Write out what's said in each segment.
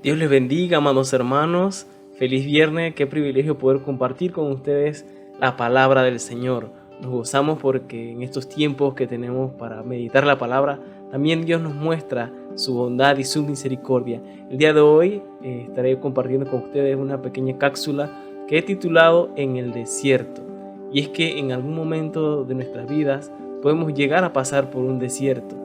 Dios les bendiga, amados hermanos. Feliz viernes, qué privilegio poder compartir con ustedes la palabra del Señor. Nos gozamos porque en estos tiempos que tenemos para meditar la palabra, también Dios nos muestra su bondad y su misericordia. El día de hoy estaré compartiendo con ustedes una pequeña cápsula que he titulado En el desierto. Y es que en algún momento de nuestras vidas podemos llegar a pasar por un desierto.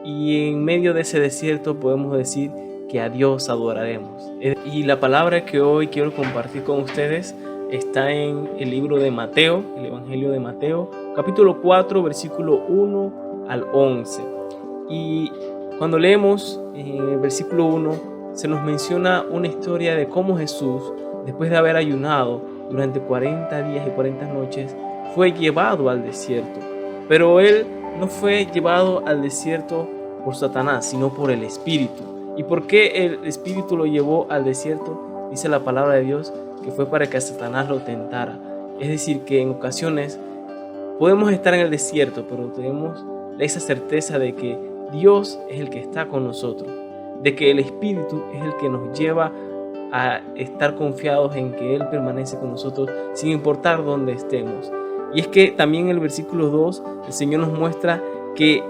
Y en medio de ese desierto podemos decir que a Dios adoraremos. Y la palabra que hoy quiero compartir con ustedes está en el libro de Mateo, el Evangelio de Mateo, capítulo 4, versículo 1 al 11. Y cuando leemos en el versículo 1, se nos menciona una historia de cómo Jesús, después de haber ayunado durante 40 días y 40 noches, fue llevado al desierto. Pero Él no fue llevado al desierto por Satanás, sino por el Espíritu. ¿Y por qué el Espíritu lo llevó al desierto? Dice la palabra de Dios que fue para que Satanás lo tentara. Es decir, que en ocasiones podemos estar en el desierto, pero tenemos esa certeza de que Dios es el que está con nosotros, de que el Espíritu es el que nos lleva a estar confiados en que Él permanece con nosotros sin importar dónde estemos. Y es que también en el versículo 2 el Señor nos muestra que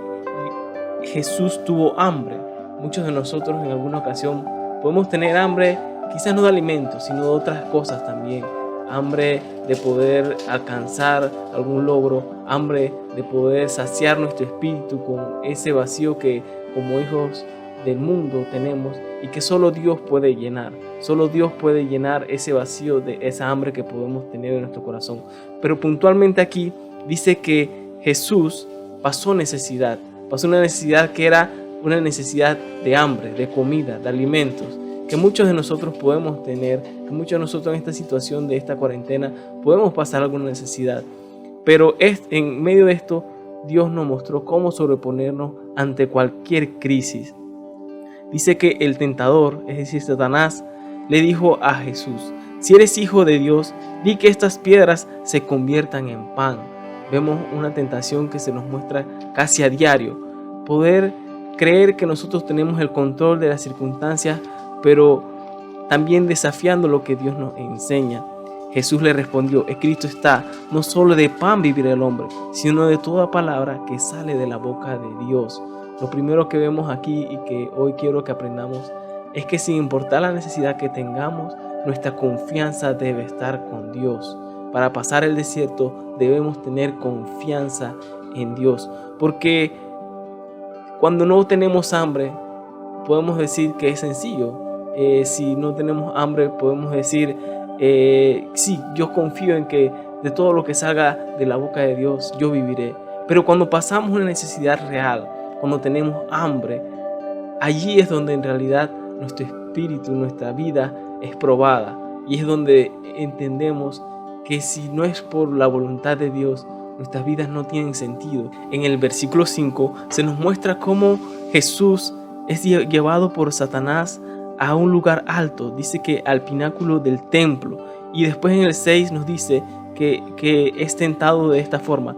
Jesús tuvo hambre. Muchos de nosotros en alguna ocasión podemos tener hambre, quizás no de alimentos, sino de otras cosas también. Hambre de poder alcanzar algún logro, hambre de poder saciar nuestro espíritu con ese vacío que como hijos del mundo tenemos y que solo Dios puede llenar. Solo Dios puede llenar ese vacío de esa hambre que podemos tener en nuestro corazón. Pero puntualmente aquí dice que Jesús pasó necesidad. Pasó una necesidad que era una necesidad de hambre, de comida, de alimentos, que muchos de nosotros podemos tener, que muchos de nosotros en esta situación de esta cuarentena podemos pasar alguna necesidad. Pero en medio de esto, Dios nos mostró cómo sobreponernos ante cualquier crisis. Dice que el tentador, es decir, Satanás, le dijo a Jesús: si eres hijo de Dios, di que estas piedras se conviertan en pan. Vemos una tentación que se nos muestra casi a diario. Poder creer que nosotros tenemos el control de las circunstancias, pero también desafiando lo que Dios nos enseña. Jesús le respondió: escrito está, no solo de pan vivirá el hombre, sino de toda palabra que sale de la boca de Dios. Lo primero que vemos aquí y que hoy quiero que aprendamos es que sin importar la necesidad que tengamos, nuestra confianza debe estar con Dios. Para pasar el desierto debemos tener confianza en Dios, porque cuando no tenemos hambre podemos decir que es sencillo. Si no tenemos hambre podemos decir sí, yo confío en que de todo lo que salga de la boca de Dios yo viviré. Pero cuando pasamos una necesidad real, cuando tenemos hambre, allí es donde en realidad nuestro espíritu, nuestra vida es probada, y es donde entendemos que si no es por la voluntad de Dios, nuestras vidas no tienen sentido. En el versículo 5 se nos muestra cómo Jesús es llevado por Satanás a un lugar alto, dice que al pináculo del templo, y después en el 6 nos dice que es tentado de esta forma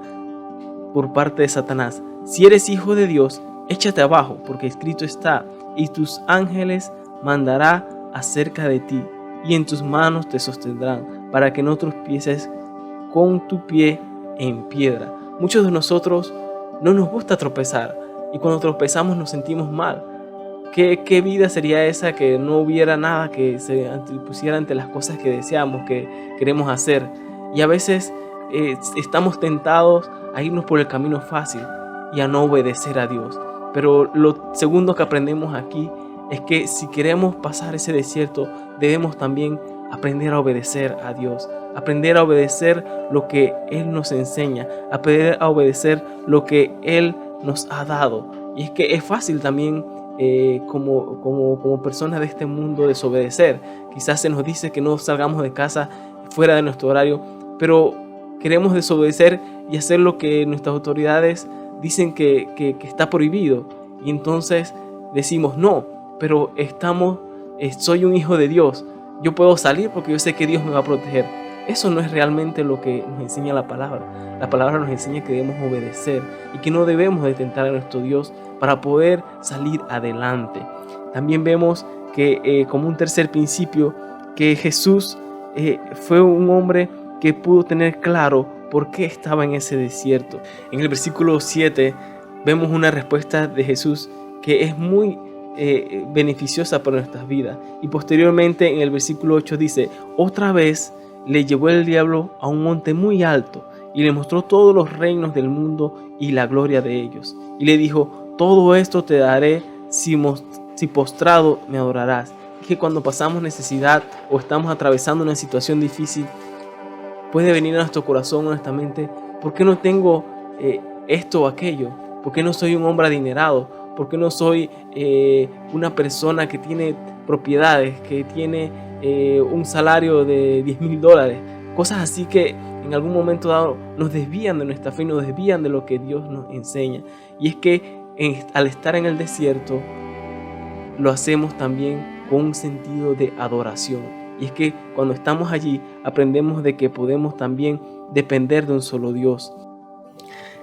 por parte de Satanás: si eres hijo de Dios, échate abajo, porque escrito está, y tus ángeles mandará acerca de ti, y en tus manos te sostendrán, para que no tropieces con tu pie en piedra. Muchos de nosotros no nos gusta tropezar, y cuando tropezamos nos sentimos mal. ¿Qué vida sería esa que no hubiera nada que se antepusiera ante las cosas que deseamos, que queremos hacer? Y a veces estamos tentados a irnos por el camino fácil y a no obedecer a Dios. Pero lo segundo que aprendemos aquí es que si queremos pasar ese desierto, debemos también aprender a obedecer a Dios, aprender a obedecer lo que Él nos enseña, aprender a obedecer lo que Él nos ha dado. Y es que es fácil también como personas de este mundo desobedecer. Quizás se nos dice que no salgamos de casa fuera de nuestro horario, pero queremos desobedecer y hacer lo que nuestras autoridades dicen que está prohibido, y entonces decimos no, pero soy un hijo de Dios, yo puedo salir porque yo sé que Dios me va a proteger. Eso no es realmente lo que nos enseña la palabra. La palabra nos enseña que debemos obedecer y que no debemos de tentar a nuestro Dios para poder salir adelante. También vemos que como un tercer principio, que Jesús fue un hombre que pudo tener claro por qué estaba en ese desierto. En el versículo 7 vemos una respuesta de Jesús que es muy beneficiosa para nuestras vidas. Y posteriormente en el versículo 8 dice: otra vez le llevó el diablo a un monte muy alto y le mostró todos los reinos del mundo y la gloria de ellos. Y le dijo: todo esto te daré si postrado me adorarás. Es que cuando pasamos necesidad o estamos atravesando una situación difícil, puede venir a nuestro corazón, a nuestra mente: ¿por qué no tengo esto o aquello? ¿Por qué no soy un hombre adinerado? ¿Por qué no soy una persona que tiene propiedades, que tiene un salario de $10,000? Cosas así que en algún momento dado nos desvían de nuestra fe y nos desvían de lo que Dios nos enseña. Y es que al estar en el desierto, lo hacemos también con un sentido de adoración. Y es que cuando estamos allí aprendemos de que podemos también depender de un solo Dios.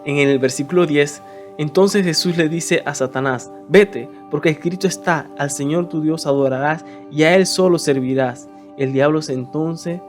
En el versículo 10, entonces Jesús le dice a Satanás: vete, porque escrito está: al Señor tu Dios adorarás y a Él solo servirás. El diablo entonces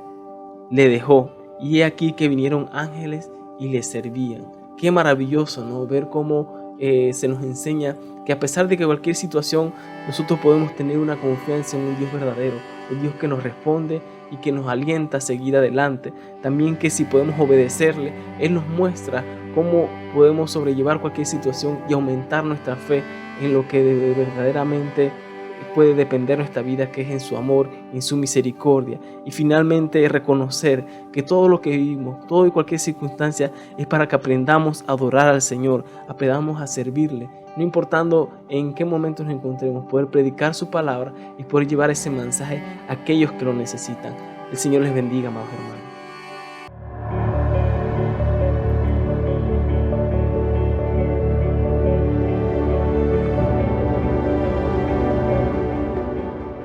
le dejó, y he aquí que vinieron ángeles y le servían. Qué maravilloso, ¿no? Ver cómo se nos enseña que a pesar de que cualquier situación, nosotros podemos tener una confianza en un Dios verdadero, un Dios que nos responde y que nos alienta a seguir adelante. También que si podemos obedecerle, Él nos muestra cómo podemos sobrellevar cualquier situación y aumentar nuestra fe en lo que verdaderamente puede depender nuestra vida, que es en su amor, en su misericordia. Y finalmente reconocer que todo lo que vivimos, todo y cualquier circunstancia, es para que aprendamos a adorar al Señor, aprendamos a servirle, no importando en qué momento nos encontremos, poder predicar su palabra y poder llevar ese mensaje a aquellos que lo necesitan. El Señor les bendiga, amados hermanos.